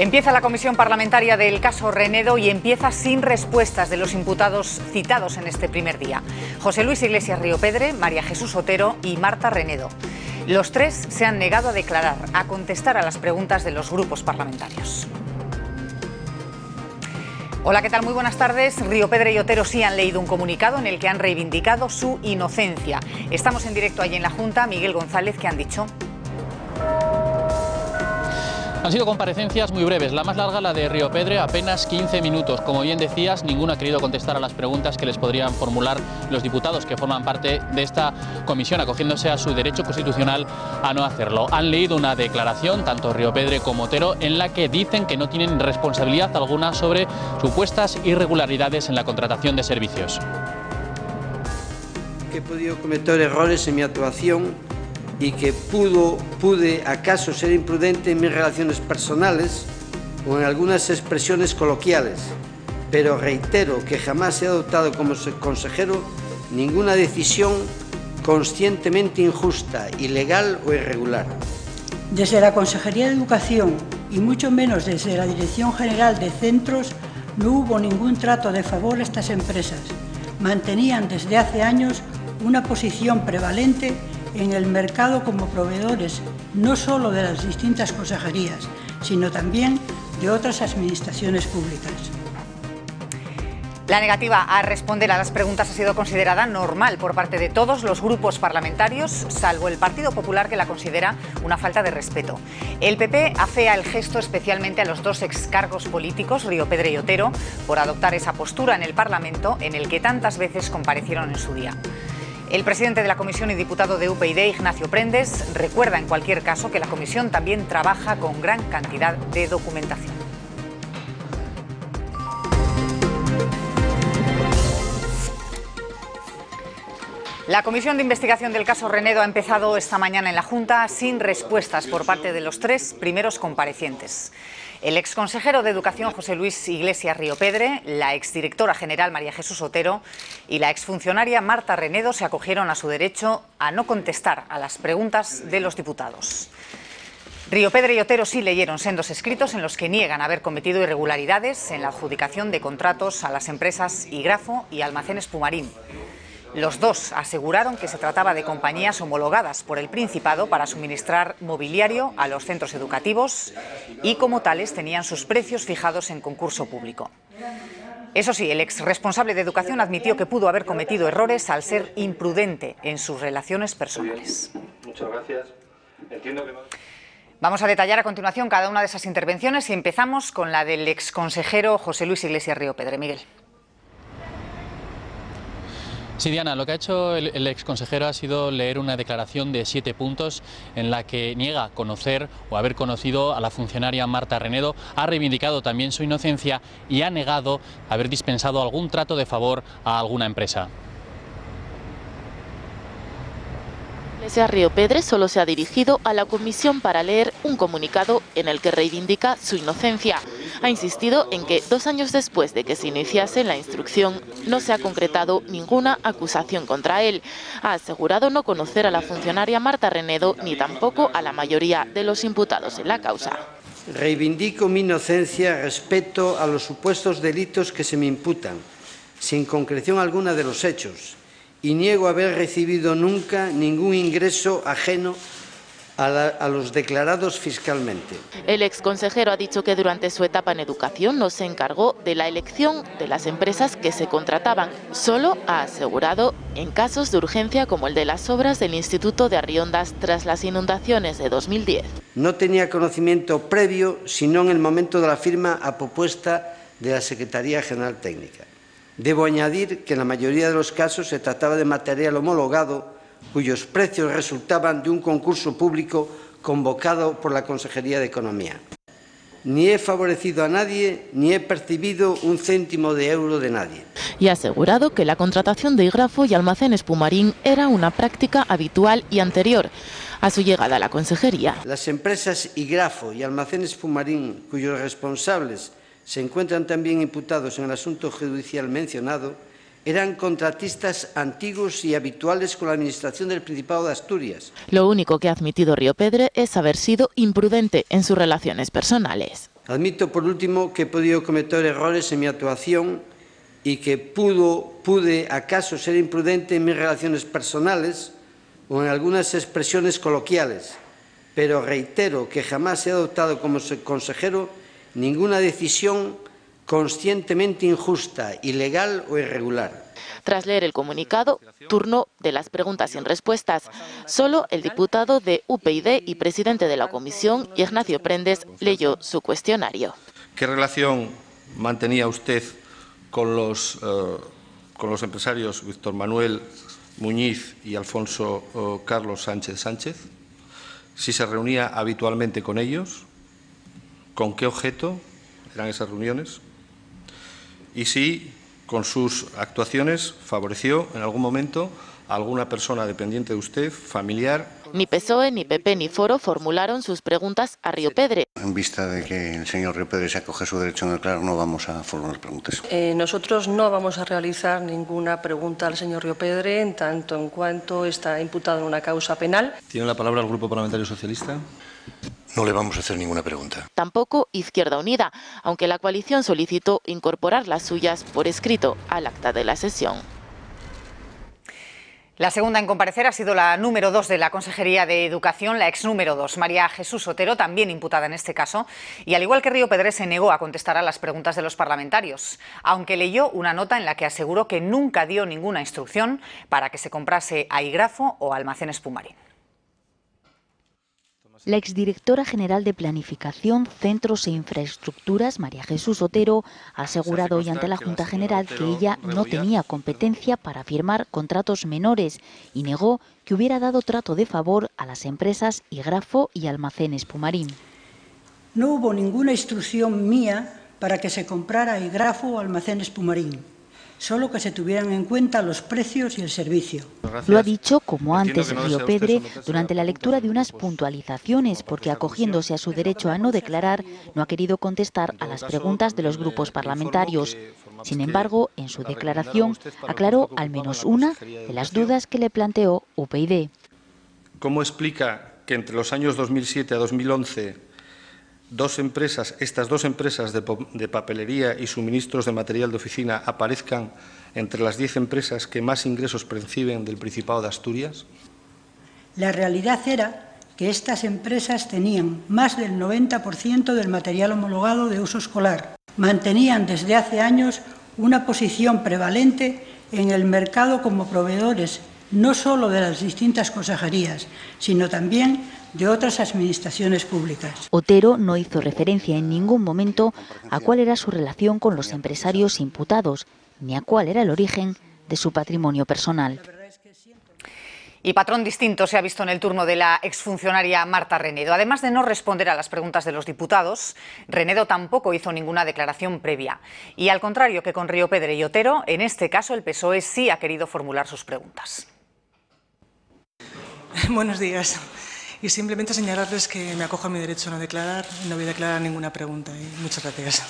Empieza la comisión parlamentaria del caso Renedo y empieza sin respuestas de los imputados citados en este primer día. José Luis Iglesias Riopedre, María Jesús Otero y Marta Renedo. Los tres se han negado a declarar, a contestar a las preguntas de los grupos parlamentarios. Hola, ¿qué tal? Muy buenas tardes. Riopedre y Otero sí han leído un comunicado en el que han reivindicado su inocencia. Estamos en directo allí en la Junta. Miguel González, ¿qué han dicho? Han sido comparecencias muy breves, la más larga la de Riopedre, apenas 15 minutos. Como bien decías, ninguno ha querido contestar a las preguntas que les podrían formular los diputados que forman parte de esta comisión, acogiéndose a su derecho constitucional a no hacerlo. Han leído una declaración, tanto Riopedre como Otero, en la que dicen que no tienen responsabilidad alguna sobre supuestas irregularidades en la contratación de servicios. He podido cometer errores en mi actuación y que pude acaso ser imprudente en mis relaciones personales o en algunas expresiones coloquiales, pero reitero que jamás he adoptado como consejero ninguna decisión conscientemente injusta, ilegal o irregular. Desde la Consejería de Educación y mucho menos desde la Dirección General de Centros no hubo ningún trato de favor a estas empresas. Mantenían desde hace años una posición prevalente en el mercado como proveedores no solo de las distintas consejerías, sino también de otras administraciones públicas. La negativa a responder a las preguntas ha sido considerada normal por parte de todos los grupos parlamentarios, salvo el Partido Popular, que la considera una falta de respeto. El PP afea el gesto especialmente a los dos excargos políticos, Riopedre y Otero, por adoptar esa postura en el Parlamento en el que tantas veces comparecieron en su día. El presidente de la comisión y diputado de UPyD, Ignacio Prendes, recuerda en cualquier caso que la comisión también trabaja con gran cantidad de documentación. La comisión de investigación del caso Renedo ha empezado esta mañana en la Junta sin respuestas por parte de los tres primeros comparecientes. El exconsejero de Educación José Luis Iglesias Riopedre, la exdirectora general María Jesús Otero y la exfuncionaria Marta Renedo se acogieron a su derecho a no contestar a las preguntas de los diputados. Riopedre y Otero sí leyeron sendos escritos en los que niegan haber cometido irregularidades en la adjudicación de contratos a las empresas Igrafo y Almacenes Pumarín. Los dos aseguraron que se trataba de compañías homologadas por el Principado para suministrar mobiliario a los centros educativos y, como tales, tenían sus precios fijados en concurso público. Eso sí, el exresponsable de Educación admitió que pudo haber cometido errores al ser imprudente en sus relaciones personales. Muchas gracias. Entiendo que no... Vamos a detallar a continuación cada una de esas intervenciones y empezamos con la del exconsejero José Luis Iglesias Riopedre. Miguel. Sí, Diana, lo que ha hecho el exconsejero ha sido leer una declaración de 7 puntos en la que niega conocer o haber conocido a la funcionaria Marta Renedo, ha reivindicado también su inocencia y ha negado haber dispensado algún trato de favor a alguna empresa. Iglesias Riopedre solo se ha dirigido a la comisión para leer un comunicado en el que reivindica su inocencia. Ha insistido en que 2 años después de que se iniciase la instrucción no se ha concretado ninguna acusación contra él. Ha asegurado no conocer a la funcionaria Marta Renedo ni tampoco a la mayoría de los imputados en la causa. Reivindico mi inocencia respecto a los supuestos delitos que se me imputan, sin concreción alguna de los hechos, y niego haber recibido nunca ningún ingreso ajeno a los declarados fiscalmente. El exconsejero ha dicho que durante su etapa en educación no se encargó de la elección de las empresas que se contrataban. Solo ha asegurado en casos de urgencia como el de las obras del Instituto de Arriondas tras las inundaciones de 2010. No tenía conocimiento previo, sino en el momento de la firma a propuesta de la Secretaría General Técnica. Debo añadir que en la mayoría de los casos se trataba de material homologado cuyos precios resultaban de un concurso público convocado por la Consejería de Economía. Ni he favorecido a nadie, ni he percibido un céntimo de euro de nadie. Y ha asegurado que la contratación de Igrafo y Almacenes Pumarín era una práctica habitual y anterior a su llegada a la Consejería. Las empresas Igrafo y Almacenes Pumarín, cuyos responsables se encuentran también imputados en el asunto judicial mencionado, eran contratistas antiguos y habituales con la Administración del Principado de Asturias. Lo único que ha admitido Riopedre es haber sido imprudente en sus relaciones personales. Admito, por último, que he podido cometer errores en mi actuación y que pude acaso ser imprudente en mis relaciones personales o en algunas expresiones coloquiales, pero reitero que jamás he adoptado como consejero ninguna decisión conscientemente injusta, ilegal o irregular. Tras leer el comunicado, turno de las preguntas sin respuestas. Solo el diputado de UPyD y presidente de la comisión, Ignacio Prendes, leyó su cuestionario. ¿Qué relación mantenía usted con los empresarios Víctor Manuel Muñiz y Alfonso Carlos Sánchez? ¿Si se reunía habitualmente con ellos? ¿Con qué objeto eran esas reuniones? Y si con sus actuaciones favoreció en algún momento a alguna persona dependiente de usted, familiar. Ni PSOE, ni PP, ni Foro formularon sus preguntas a Riopedre. En vista de que el señor Riopedre se acoge a su derecho a declarar, no vamos a formular preguntas. Nosotros no vamos a realizar ninguna pregunta al señor Riopedre en tanto en cuanto está imputado en una causa penal. ¿Tiene la palabra el Grupo Parlamentario Socialista? No le vamos a hacer ninguna pregunta. Tampoco Izquierda Unida, aunque la coalición solicitó incorporar las suyas por escrito al acta de la sesión. La segunda en comparecer ha sido la número 2 de la Consejería de Educación, la ex número 2, María Jesús Otero, también imputada en este caso, y al igual que Riopedre se negó a contestar a las preguntas de los parlamentarios, aunque leyó una nota en la que aseguró que nunca dio ninguna instrucción para que se comprase Aigrafo o Almacenes Pumarín. La exdirectora general de Planificación, Centros e Infraestructuras, María Jesús Otero, ha asegurado hoy ante la Junta General que ella no tenía competencia para firmar contratos menores y negó que hubiera dado trato de favor a las empresas Aigrafo y Almacenes Pumarín. No hubo ninguna instrucción mía para que se comprara Aigrafo o Almacenes Pumarín, solo que se tuvieran en cuenta los precios y el servicio. Lo ha dicho, como antes Riopedre, durante la lectura de unas puntualizaciones, porque acogiéndose a su derecho a no declarar, no ha querido contestar a las preguntas de los grupos parlamentarios. Sin embargo, en su declaración aclaró al menos una de las dudas que le planteó UPyD. ¿Cómo explica que entre los años 2007 a 2011 estas dos empresas de papelería y suministros de material de oficina aparezcan entre las 10 empresas que más ingresos perciben del Principado de Asturias? La realidad era que estas empresas tenían más del 90% del material homologado de uso escolar. Mantenían desde hace años una posición prevalente en el mercado como proveedores no solo de las distintas consejerías, sino también de otras administraciones públicas. Otero no hizo referencia en ningún momento a cuál era su relación con los empresarios imputados, ni a cuál era el origen de su patrimonio personal. Y patrón distinto se ha visto en el turno de la exfuncionaria Marta Renedo. Además de no responder a las preguntas de los diputados, Renedo tampoco hizo ninguna declaración previa. Y al contrario que con Riopedre y Otero, en este caso el PSOE sí ha querido formular sus preguntas. Buenos días. Y simplemente señalarles que me acojo a mi derecho a no declarar y no voy a declarar ninguna pregunta. Muchas gracias.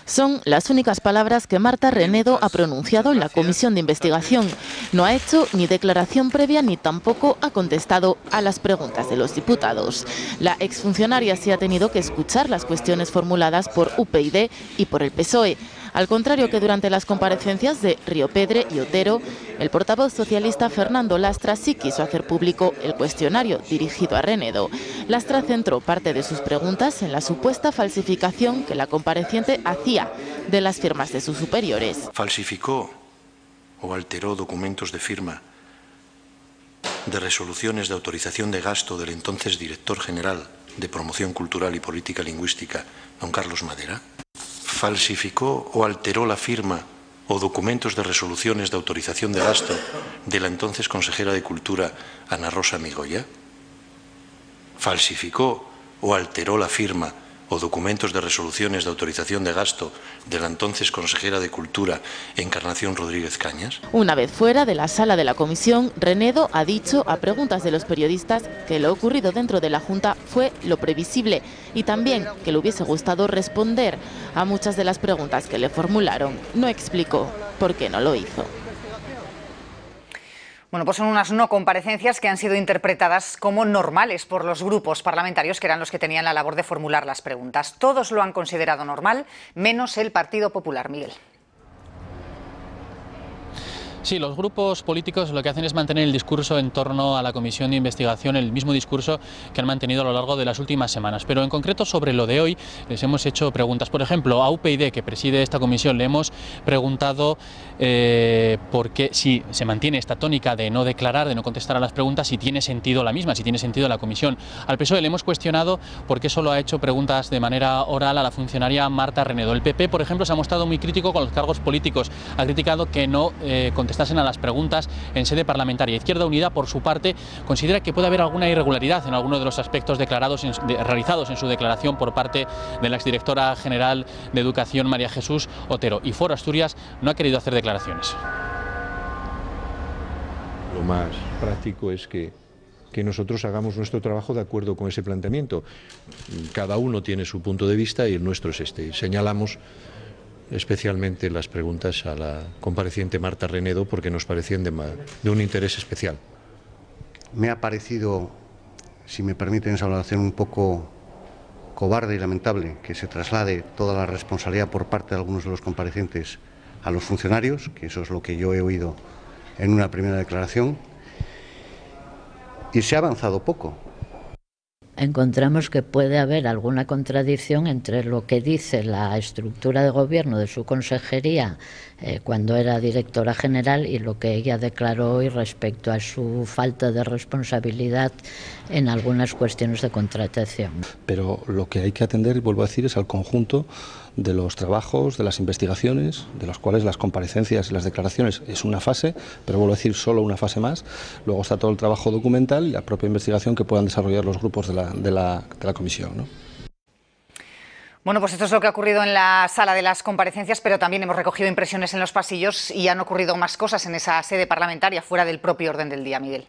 Son las únicas palabras que Marta Renedo ha pronunciado en la comisión de investigación. No ha hecho ni declaración previa ni tampoco ha contestado a las preguntas de los diputados. La exfuncionaria sí ha tenido que escuchar las cuestiones formuladas por UPyD y por el PSOE. Al contrario que durante las comparecencias de Riopedre y Otero, el portavoz socialista Fernando Lastra sí quiso hacer público el cuestionario dirigido a Renedo. Lastra centró parte de sus preguntas en la supuesta falsificación que la compareciente hacía de las firmas de sus superiores. ¿Falsificó o alteró documentos de firma de resoluciones de autorización de gasto del entonces director general de Promoción Cultural y Política Lingüística, don Carlos Madera? ¿Falsificó o alteró la firma o documentos de resoluciones de autorización de gasto de la entonces consejera de Cultura, Ana Rosa Migoya? ¿Falsificó o alteró la firma o documentos de resoluciones de autorización de gasto de la entonces consejera de Cultura, Encarnación Rodríguez Cañas? Una vez fuera de la sala de la comisión, Renedo ha dicho a preguntas de los periodistas que lo ocurrido dentro de la Junta fue lo previsible y también que le hubiese gustado responder a muchas de las preguntas que le formularon. No explicó por qué no lo hizo. Bueno, pues son unas no comparecencias que han sido interpretadas como normales por los grupos parlamentarios, que eran los que tenían la labor de formular las preguntas. Todos lo han considerado normal, menos el Partido Popular. Miguel. Sí, los grupos políticos lo que hacen es mantener el discurso en torno a la comisión de investigación, el mismo discurso que han mantenido a lo largo de las últimas semanas. Pero en concreto sobre lo de hoy les hemos hecho preguntas. Por ejemplo, a UPyD, que preside esta comisión, le hemos preguntado por qué, si se mantiene esta tónica de no declarar, de no contestar a las preguntas, si tiene sentido la misma, si tiene sentido la comisión. Al PSOE le hemos cuestionado por qué solo ha hecho preguntas de manera oral a la funcionaria Marta Renedo. El PP, por ejemplo, se ha mostrado muy crítico con los cargos políticos. Ha criticado que no contestasen a las preguntas en sede parlamentaria. Izquierda Unida, por su parte, considera que puede haber alguna irregularidad en alguno de los aspectos realizados en su declaración por parte de la exdirectora general de Educación, María Jesús Otero. Y Foro Asturias no ha querido hacer declaraciones. Lo más práctico es que nosotros hagamos nuestro trabajo de acuerdo con ese planteamiento. Cada uno tiene su punto de vista y el nuestro es este. Señalamos especialmente las preguntas a la compareciente Marta Renedo porque nos parecían de un interés especial. Me ha parecido, si me permiten esa valoración, un poco cobarde y lamentable que se traslade toda la responsabilidad por parte de algunos de los comparecientes a los funcionarios, que eso es lo que yo he oído en una primera declaración, y se ha avanzado poco. Encontramos que puede haber alguna contradicción entre lo que dice la estructura de gobierno de su consejería cuando era directora general y lo que ella declaró hoy respecto a su falta de responsabilidad en algunas cuestiones de contratación. Pero lo que hay que atender, y vuelvo a decir, es al conjunto de los trabajos, de las investigaciones, de los cuales las comparecencias y las declaraciones es una fase, pero vuelvo a decir, solo una fase más. Luego está todo el trabajo documental y la propia investigación que puedan desarrollar los grupos de la comisión, ¿no? Bueno, pues esto es lo que ha ocurrido en la sala de las comparecencias, pero también hemos recogido impresiones en los pasillos y han ocurrido más cosas en esa sede parlamentaria fuera del propio orden del día, Miguel.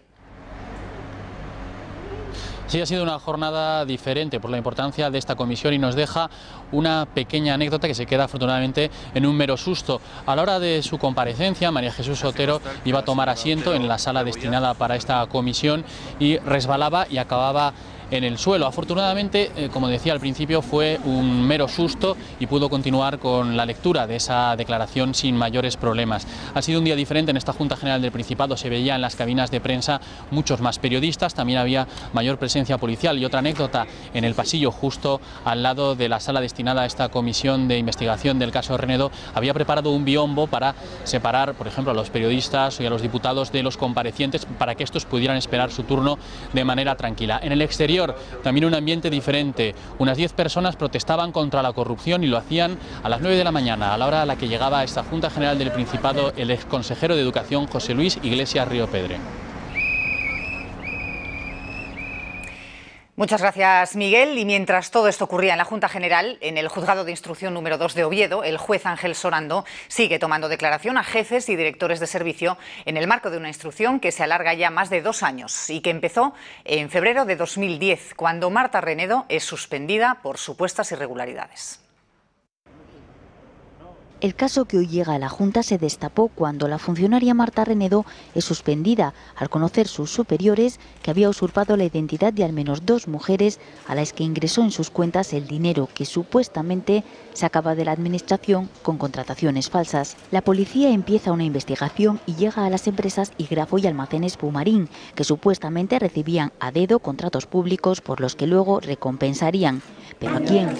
Sí, ha sido una jornada diferente por la importancia de esta comisión y nos deja una pequeña anécdota que se queda afortunadamente en un mero susto. A la hora de su comparecencia, María Jesús Otero iba a tomar asiento en la sala destinada para esta comisión y resbalaba y acababa en el suelo. Afortunadamente, como decía al principio, fue un mero susto y pudo continuar con la lectura de esa declaración sin mayores problemas. Ha sido un día diferente en esta Junta General del Principado. Se veía en las cabinas de prensa muchos más periodistas, también había mayor presencia policial. Y otra anécdota, en el pasillo justo al lado de la sala destinada a esta comisión de investigación del caso Renedo, había preparado un biombo para separar, por ejemplo, a los periodistas y a los diputados de los comparecientes para que estos pudieran esperar su turno de manera tranquila. En el exterior también un ambiente diferente. Unas 10 personas protestaban contra la corrupción y lo hacían a las 9 de la mañana, a la hora a la que llegaba a esta Junta General del Principado el exconsejero de Educación José Luis Iglesias Riopedre. Muchas gracias, Miguel. Y mientras todo esto ocurría en la Junta General, en el Juzgado de Instrucción número 2 de Oviedo, el juez Ángel Sorando sigue tomando declaración a jefes y directores de servicio en el marco de una instrucción que se alarga ya más de 2 años y que empezó en febrero de 2010, cuando Marta Renedo es suspendida por supuestas irregularidades. El caso que hoy llega a la Junta se destapó cuando la funcionaria Marta Renedo es suspendida al conocer sus superiores que había usurpado la identidad de al menos 2 mujeres a las que ingresó en sus cuentas el dinero que supuestamente sacaba de la administración con contrataciones falsas. La policía empieza una investigación y llega a las empresas Igrafo y Almacenes Pumarín, que supuestamente recibían a dedo contratos públicos por los que luego recompensarían. ¿Pero a quién?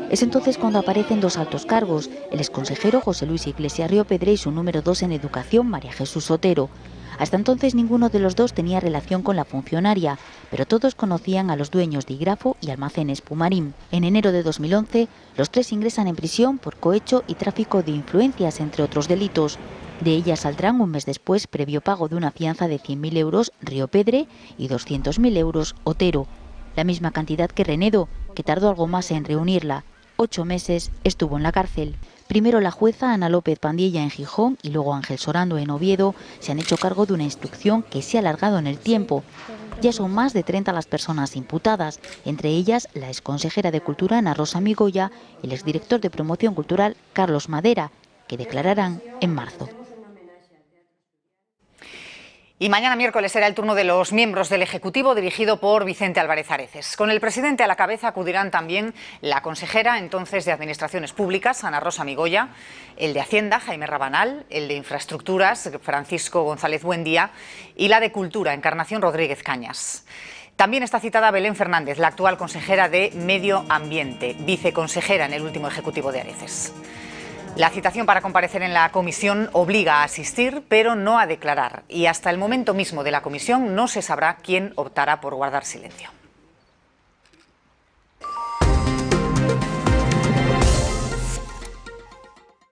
Es entonces cuando aparecen 2 altos cargos, el exconsejero José Luis Iglesias Riopedre y su número 2 en Educación, María Jesús Otero. Hasta entonces ninguno de los 2 tenía relación con la funcionaria, pero todos conocían a los dueños de Igrafo y Almacenes Pumarín. En enero de 2011, los 3 ingresan en prisión por cohecho y tráfico de influencias, entre otros delitos. De ellas saldrán un mes después, previo pago de una fianza de 100.000 euros, Riopedre, y 200.000 euros, Otero. La misma cantidad que Renedo, que tardó algo más en reunirla. 8 meses estuvo en la cárcel. Primero la jueza Ana López Pandilla en Gijón y luego Ángel Sorando en Oviedo se han hecho cargo de una instrucción que se ha alargado en el tiempo. Ya son más de 30 las personas imputadas, entre ellas la exconsejera de Cultura Ana Rosa Migoya y el exdirector de Promoción Cultural Carlos Madera, que declararán en marzo. Y mañana miércoles será el turno de los miembros del Ejecutivo dirigido por Vicente Álvarez Areces. Con el presidente a la cabeza acudirán también la consejera entonces de Administraciones Públicas, Ana Rosa Migoya, el de Hacienda, Jaime Rabanal, el de Infraestructuras, Francisco González Buendía, y la de Cultura, Encarnación Rodríguez Cañas. También está citada Belén Fernández, la actual consejera de Medio Ambiente, viceconsejera en el último Ejecutivo de Areces. La citación para comparecer en la comisión obliga a asistir, pero no a declarar. Y hasta el momento mismo de la comisión no se sabrá quién optará por guardar silencio.